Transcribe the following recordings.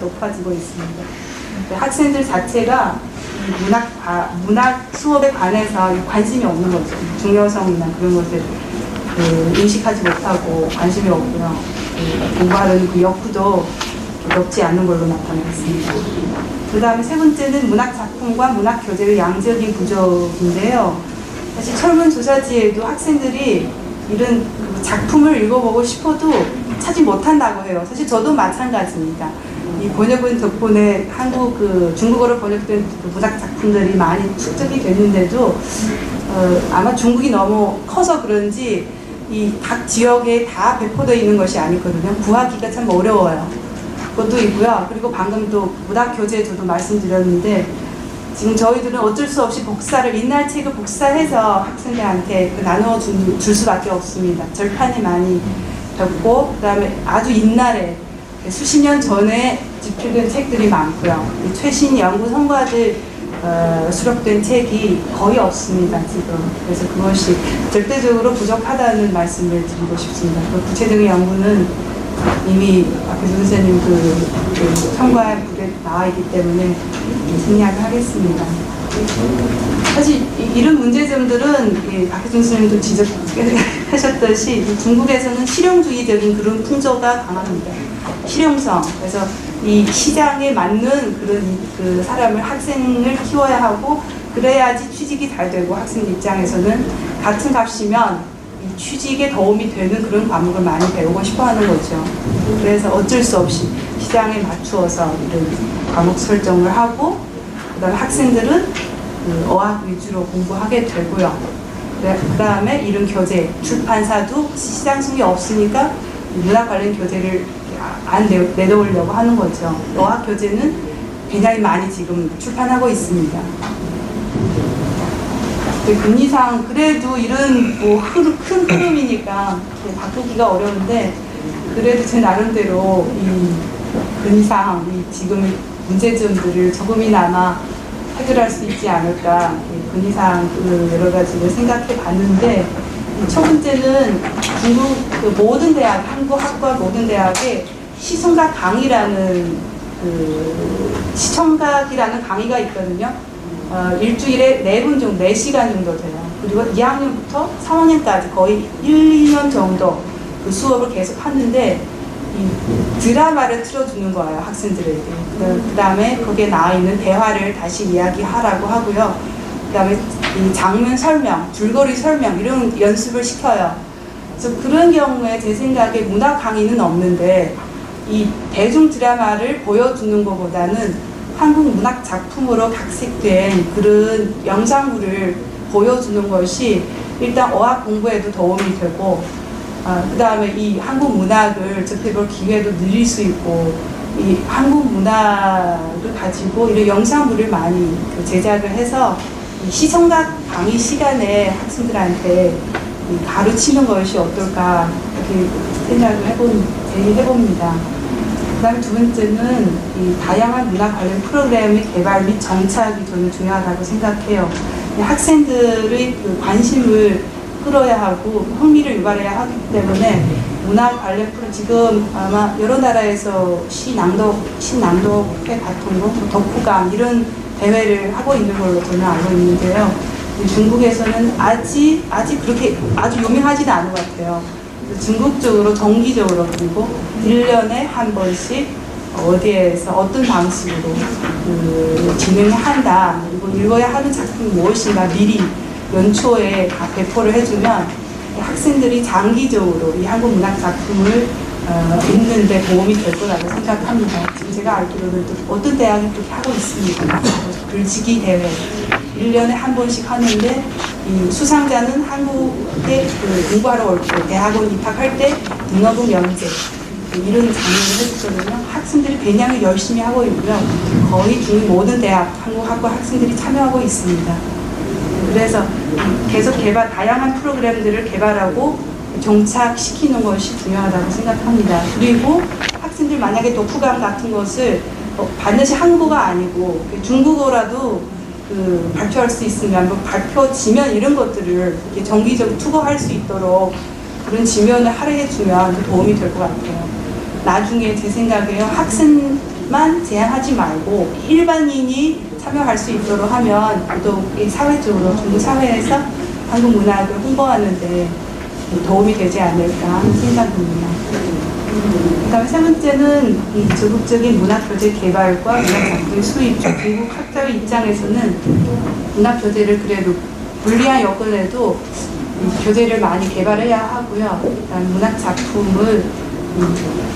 높아지고 있습니다. 학생들 자체가 문학 수업에 관해서 관심이 없는 거죠. 중요성이나 그런 것을 인식하지 못하고 관심이 없고요. 공부하려는 그 욕구도 높지 않은 걸로 나타났습니다. 그 다음에 세 번째는 문학 작품과 문학 교재의 양적인 부족인데요. 사실 설문조사지에도 학생들이 이런 작품을 읽어보고 싶어도 찾지 못한다고 해요. 사실 저도 마찬가지입니다. 이 번역본 덕분에 중국어로 번역된 문학 작품들이 많이 축적이 됐는데도 아마 중국이 너무 커서 그런지 이 각 지역에 다 배포되어 있는 것이 아니거든요. 구하기가 참 어려워요. 그것도 있고요. 그리고 방금 또 문학 교재 저도 말씀드렸는데 지금 저희들은 어쩔 수 없이 옛날 책을 복사해서 학생들한테 나누어 줄 수밖에 없습니다. 절판이 많이 됐고, 그 다음에 아주 옛날에 수십 년 전에 집필된 책들이 많고요. 최신 연구 성과들 수록된 책이 거의 없습니다, 지금. 그래서 그것이 절대적으로 부족하다는 말씀을 드리고 싶습니다. 그 구체적인 연구는 이미 박혜준 선생님 성과에 나와 있기 때문에 생략을 하겠습니다. 사실 이런 문제점들은 박혜준 선생님도 지적하셨듯이 중국에서는 실용주의적인 그런 풍조가 강합니다. 실용성. 그래서 이 시장에 맞는 그런 사람을 학생을 키워야 하고 그래야지 취직이 잘 되고 학생 입장에서는 같은 값이면 이 취직에 도움이 되는 그런 과목을 많이 배우고 싶어 하는 거죠. 그래서 어쩔 수 없이 시장에 맞추어서 이런 과목 설정을 하고 그 다음에 학생들은 어학 위주로 공부하게 되고요. 그 다음에 이런 교재, 출판사도 시장성이 없으니까 문학 관련 교재를 안 내놓으려고 하는 거죠. 어학 교재는 굉장히 많이 지금 출판하고 있습니다. 금리상 그래도 이런 큰 흐름이니까 바꾸기가 어려운데 그래도 제 나름대로 이 금리상 지금의 문제점들을 조금이나마 해결할 수 있지 않을까 금리상 여러 가지를 생각해 봤는데 첫 번째는 중국 모든 대학, 한국 학과 모든 대학에 시청각 강의라는 시청각이라는 강의가 있거든요. 일주일에 4분 정도, 4시간 정도 돼요. 그리고 2학년부터 3학년까지 거의 1, 2년 정도 그 수업을 계속 하는데 이 드라마를 틀어주는 거예요, 학생들에게. 그 다음에 거기에 나와 있는 대화를 다시 이야기하라고 하고요. 그 다음에 이 장면 설명, 줄거리 설명 이런 연습을 시켜요. 그래서 그런 경우에 제 생각에 문학 강의는 없는데 이 대중 드라마를 보여주는 것보다는 한국 문학 작품으로 각색된 그런 영상물을 보여주는 것이 일단 어학 공부에도 도움이 되고 그 다음에 이 한국 문학을 접해볼 기회도 늘릴 수 있고 이 한국 문학을 가지고 이런 영상물을 많이 제작을 해서 이 시청각 강의 시간에 학생들한테 가르치는 것이 어떨까 이렇게 생각을 해봅니다. 그 다음에 두 번째는 이 다양한 문학 관련 프로그램의 개발 및 정착이 저는 중요하다고 생각해요. 학생들의 관심을 끌어야 하고 흥미를 유발해야 하기 때문에 문학 관련 프로그램 지금 아마 여러 나라에서 시낭독회 같은 거, 덕후감 이런 대회를 하고 있는 걸로 저는 알고 있는데요. 중국에서는 아직 그렇게 아주 유명하지는 않은 것 같아요. 중국적으로 정기적으로 그리고 1년에 한 번씩 어디에서 어떤 방식으로 진행을 한다. 그리고 읽어야 하는 작품이 무엇인가 미리 연초에 다 배포를 해주면 학생들이 장기적으로 이 한국 문학 작품을 읽는 데 도움이 될 거라고 생각합니다. 지금 제가 알기로는 또 어떤 대학이 그렇게 하고 있습니다. 글쓰기 대회 1년에 한 번씩 하는데 이 수상자는 한국에 공부하러 올 때 대학원 입학할 때 등록금 면제 이런 장려를 해줬거든요. 학생들이 배양을 열심히 하고 있고요. 거의 중국 모든 대학, 한국 학과 학생들이 참여하고 있습니다. 그래서 계속 다양한 프로그램들을 개발하고 정착시키는 것이 중요하다고 생각합니다. 그리고 학생들 만약에 독후감 같은 것을 반드시 한국어가 아니고 중국어라도 발표할 수 있으면 발표지면 이런 것들을 정기적으로 투고할 수 있도록 그런 지면을 할애해주면 도움이 될 것 같아요. 나중에 제 생각에요. 학생 한국만 제한하지 말고 일반인이 참여할 수 있도록 하면 또 사회적으로 중국 사회에서 한국 문학을 홍보하는데 도움이 되지 않을까 하는 생각입니다. 그다음에 세 번째는 이 적극적인 문학 교재 개발과 문학 작품 수입. 중국 학자의 입장에서는 문학 교재를 그래도 불리한 여건에도 교재를 많이 개발해야 하고요. 그다음에 문학 작품을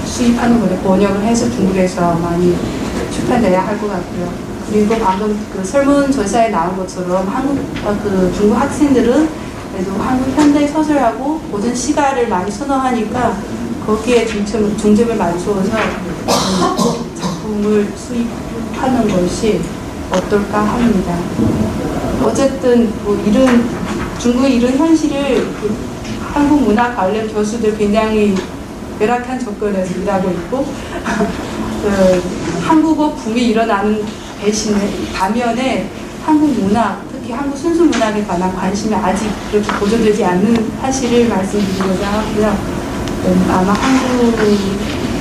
수입하는 거를 번역을 해서 중국에서 많이 출판돼야 할 것 같고요. 그리고 방금 그 설문조사에 나온 것처럼 중국 학생들은 그래도 한국 현대 소설하고 고전 시가를 많이 선호하니까 거기에 중점을 맞추어서 작품을 수입하는 것이 어떨까 합니다. 어쨌든 뭐 중국의 이런 현실을 한국 문학 관련 교수들 굉장히 열악한 조건에서 일하고 있고 한국어 붐이 일어나는 반면에 한국 문학, 특히 한국 순수 문학에 관한 관심이 아직 그렇게 고조되지 않는 사실을 말씀드리고자 하고요. 아마 한국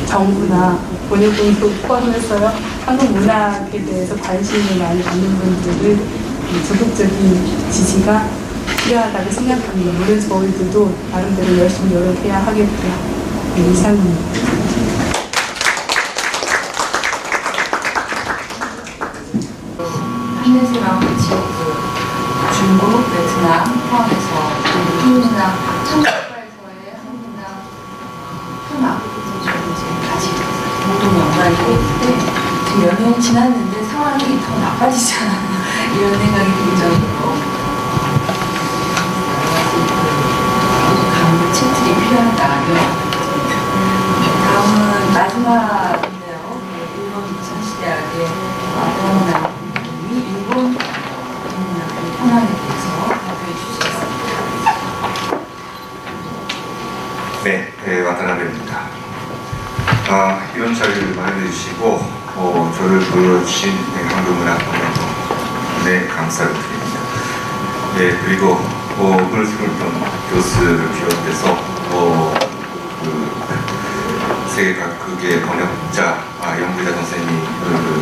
정부나 번역공도 포함해서요, 한국 문학에 대해서 관심을 많이 갖는 분들을 적극적인 지지가 필요하다고 생각합니다. 물론 저희들도 나름대로 열심히 노력해야 하겠고요. 이상입니다. 한네스랑 지역들, 중국, 베트남 포함해서 한국문학, 창작과에서의 한국문학 현악 이제 같이 공동 연구하게 되는데 지금 몇 년이 지났는데 상황이 더 나빠지지 않았나 이런 생각이 들 정도로 강도 침투이 필요하다. 다음은 마지막인데요. 일본 부산시대학의 와타나베 님이 일본 현황에 대해서 발표해 주시겠습니다. 네, 와타나베입니다. 이런 자리를 마련해 주시고 저를 불러주신 한국문학번역원에 감사를 드립니다. 네, 그리고 물스물던 교수를 비롯해서 세계 각국의 번역자, 연구자 선생님을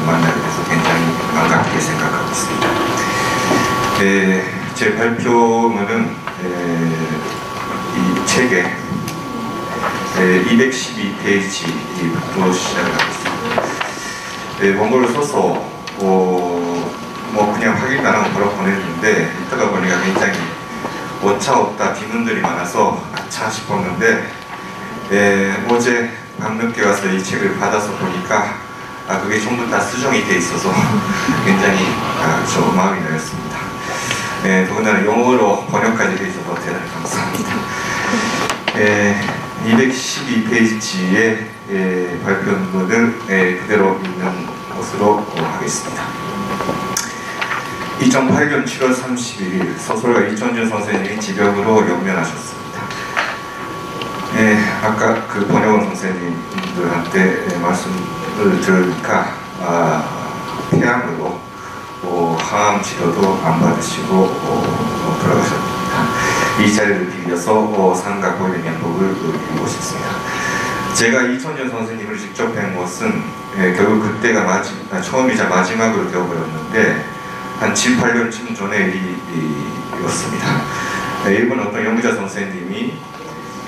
만나게 돼서 굉장히 반갑게 생각하고 있습니다. 제 발표문은 이 책의 212페이지부터 시작을 하겠습니다. 원고를 써서 그냥 확인만 하고 바로 보냈는데 이따가 보니까 굉장히 오차 없다 비문들이 많아서 아차 싶었는데 어제 밤늦게 와서 이 책을 받아서 보니까 그게 전부 다 수정이 돼 있어서 굉장히 좀 마음이 놓였습니다. 더군다나 영어로 번역까지 돼 있어서 대단히 감사합니다. 212페이지의 발표문을 그대로 읽는 것으로 하겠습니다. 2008년 7월 31일 소설가 이천준 선생님이 지병으로 연면하셨습니다. 아까 그 번역원 선생님들한테 말씀을 들으니까 폐암으로 항암 치료도 안 받으시고 돌아가셨습니다. 이 자리를 빌려서 상가 고인의 명복을 빌고 싶습니다. 제가 이천준 선생님을 직접 뵌 것은 결국 그때가 처음이자 마지막으로 되어버렸는데 한 7, 8년쯤 전의 일이었습니다. 일본 어떤 연구자 선생님이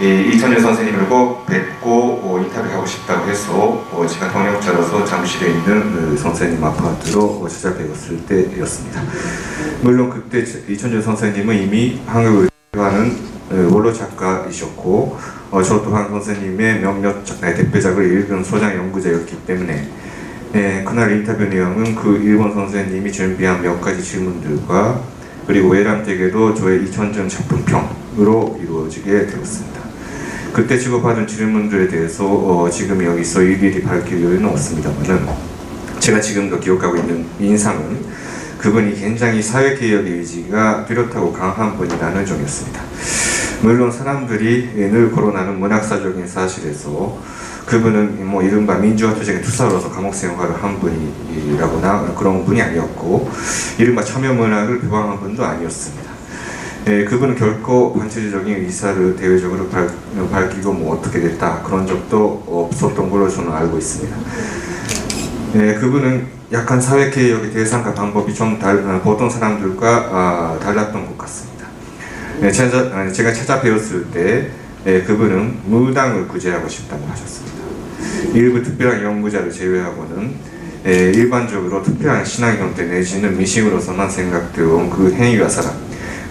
이천준 선생님을 꼭 뵙고 인터뷰하고 싶다고 해서 제가 번역자로서 잠실에 있는 선생님 아파트로 찾아뵈었을 때였습니다. 물론 그때 이천준 선생님은 이미 한국을 대표하는 원로 작가이셨고 저 또한 선생님의 몇몇 대표작을 읽은 소장 연구자였기 때문에 그날 인터뷰 내용은 그 일본 선생님이 준비한 몇 가지 질문들과 그리고 외람되게도 저의 이천준 작품평으로 이루어지게 되었습니다. 그때 주고받은 질문들에 대해서 지금 여기서 일일이 밝힐 여유는 없습니다만은 제가 지금도 기억하고 있는 인상은 그분이 굉장히 사회개혁의 의지가 뚜렷하고 강한 분이라는 점이었습니다. 물론 사람들이 늘 거론하는 문학사적인 사실에서 그분은 이른바 민주화 투쟁의 투사로서 감옥 생활을 한 분이라거나 그런 분이 아니었고 이른바 참여문학을 표방한 분도 아니었습니다. 그분은 결코 반체제적인 의사를 대외적으로 밝히고 어떻게 됐다 그런 적도 없었던 걸로 저는 알고 있습니다. 그분은 약간 사회개혁의 대상과 방법이 좀 보통 사람들과 달랐던 것 같습니다. 제가 찾아뵈었을 때 그분은 무당을 구제하고 싶다고 하셨습니다. 일부 특별한 연구자를 제외하고는 일반적으로 특별한 신앙 형태 내지는 미신으로서만 생각되어 온 그 행위와 사람,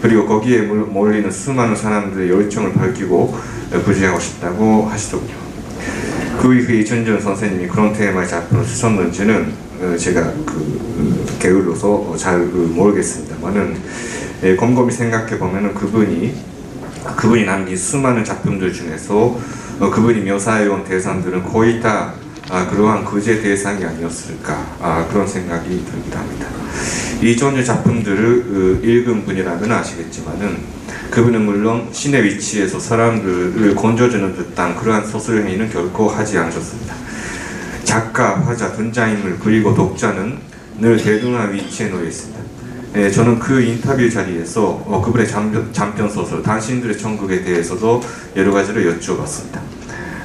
그리고 거기에 몰리는 수많은 사람들의 열정을 밝히고 구제하고 싶다고 하시더군요. 그 이후에 이천준 선생님이 그런 테마의 작품을 쓰셨는지는 제가 게을러서 잘 모르겠습니다만은 곰곰이 생각해 보면은 그분이 남긴 수많은 작품들 중에서 그분이 묘사해온 대상들은 거의 다 그러한 구제 대상이 아니었을까 그런 생각이 들기도 합니다. 이천준 작품들을 읽은 분이라면 아시겠지만은 그분은 물론 신의 위치에서 사람들을 건져주는 듯한 그러한 소설 행위는 결코 하지 않으셨습니다. 작가, 화자, 등장인물 그리고 독자는 늘 대등한 위치에 놓여 있습니다. 저는 그 인터뷰 자리에서 그분의 장편 소설 당신들의 천국에 대해서도 여러 가지를 여쭤봤습니다.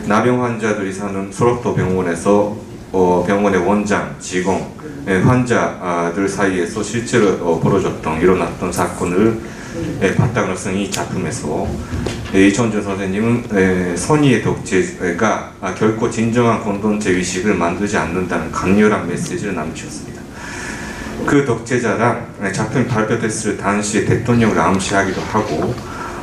나병 환자들이 사는 소록도 병원에서 병원의 원장, 직원, 환자들 사이에서 실제로 일어났던 사건을 바탕으로 쓴 이 작품에서 이천준 선생님은 선의의 독재가 결코 진정한 공동체 의식을 만들지 않는다는 강렬한 메시지를 남기셨습니다. 그 독재자랑 작품이 발표됐을 당시에 대통령을 암시하기도 하고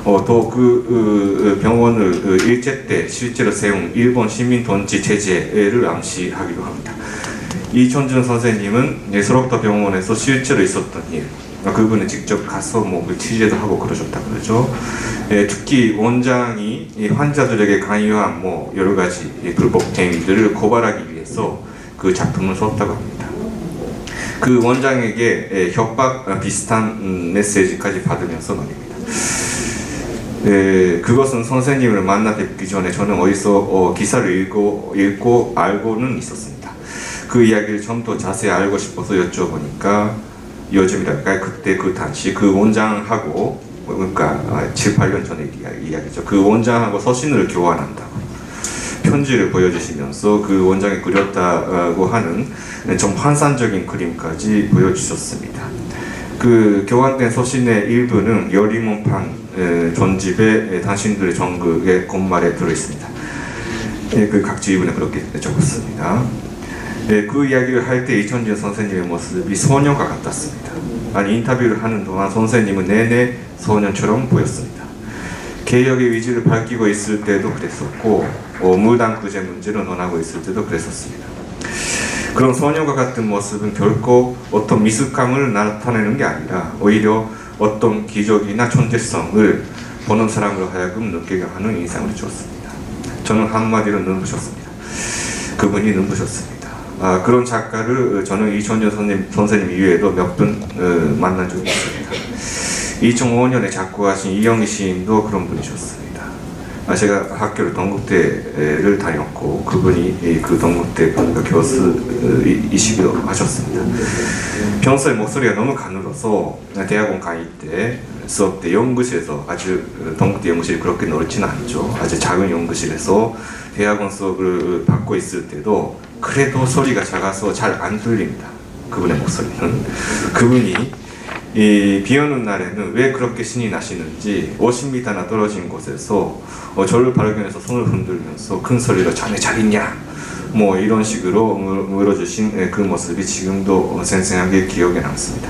또 그 병원을 일제 때 실제로 세운 일본 시민 통치 체제를 암시하기도 합니다. 이천준 선생님은 소록도 병원에서 실제로 있었던 일, 그분은 직접 가서 취재도 하고 그러셨다 그러죠. 특히 원장이 환자들에게 강요한 여러 가지 불법 행위들을 고발하기 위해서 그 작품을 썼다고 합니다. 그 원장에게 협박 비슷한 메시지까지 받으면서 말입니다. 그것은 선생님을 만나 뵙기 전에 저는 어디서 기사를 읽고 알고는 있었습니다. 그 이야기를 좀 더 자세히 알고 싶어서 여쭤보니까 요즘이랄까 그때 그 당시 그 원장하고 그러니까 7, 8년 전의 이야기죠. 그 원장하고 서신을 교환한다고 편지를 보여주시면서 그 원장이 그렸다고 하는 좀 환상적인 그림까지 보여주셨습니다. 그 교환된 서신의 일부는 여리문판 전집에 당신들의 전국의 곳말에 들어있습니다. 그 각지 일부는 그렇게 적었습니다. 그 이야기를 할 때 이천준 선생님의 모습이 소녀가 같았습니다. 인터뷰를 하는 동안 선생님은 내내 소년처럼 보였습니다. 개혁의 위지를 밝히고 있을 때도 그랬었고 무당 구제 문제를 논하고 있을 때도 그랬었습니다. 그런 소녀가 같은 모습은 결코 어떤 미숙함을 나타내는 게 아니라 오히려 어떤 기적이나 존재성을 보는 사람으로 하여금 느끼게 하는 인상을 주었습니다. 저는 한마디로 눈부셨습니다. 그분이 눈부셨습니다. 그런 작가를 저는 이천준 선생님 이외에도 몇 분 만난 적이 있습니다. 2005년에 작곡하신 이영희 시인도 그런 분이셨습니다. 제가 학교를 동국대를 다녔고 그분이 그 동국대 교수이시기도 하셨습니다. 평소에 목소리가 너무 가늘어서 대학원 강의 때 수업 때 연구실에서 아주 동국대 연구실이 그렇게 넓지는 않죠. 아주 작은 연구실에서 대학원 수업을 받고 있을 때도 그래도 소리가 작아서 잘 안 들립니다. 그분의 목소리는. 그분이 비 오는 날에는 왜 그렇게 신이 나시는지 50m나 떨어진 곳에서 저를 발견해서 손을 흔들면서 큰 소리로 자네 잘 있냐? 이런 식으로 물어주신 그 모습이 지금도 생생하게 기억에 남습니다.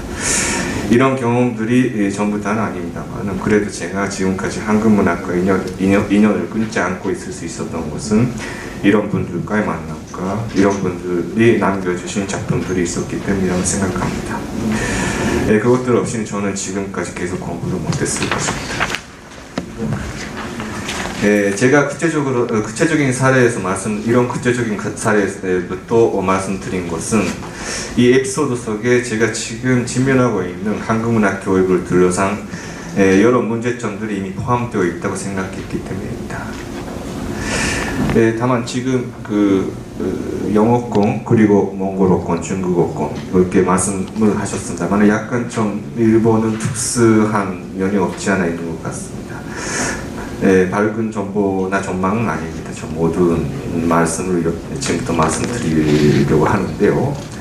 이런 경험들이 전부 다는 아닙니다만 그래도 제가 지금까지 한국문학과 인연을 끊지 않고 있을 수 있었던 것은 이런 분들과의 만남과 이런 분들이 남겨주신 작품들이 있었기 때문이라고 생각합니다. 그것들 없이는 저는 지금까지 계속 공부를 못했을 것입니다. 제가 구체적인 사례에서 이런 구체적인 사례부터 말씀드린 것은 이 에피소드 속에 제가 지금 직면하고 있는 한국문학 교육을 둘러싼 여러 문제점들이 이미 포함되어 있다고 생각했기 때문입니다. 다만 지금 영어권 그리고 몽골어권, 중국어권 이렇게 말씀을 하셨습니다만 약간 좀 일본은 특수한 면이 없지 않아 있는 것 같습니다. 밝은 정보나 전망은 아닙니다. 좀 어두운 말씀을 지금부터 말씀드리려고 하는데요.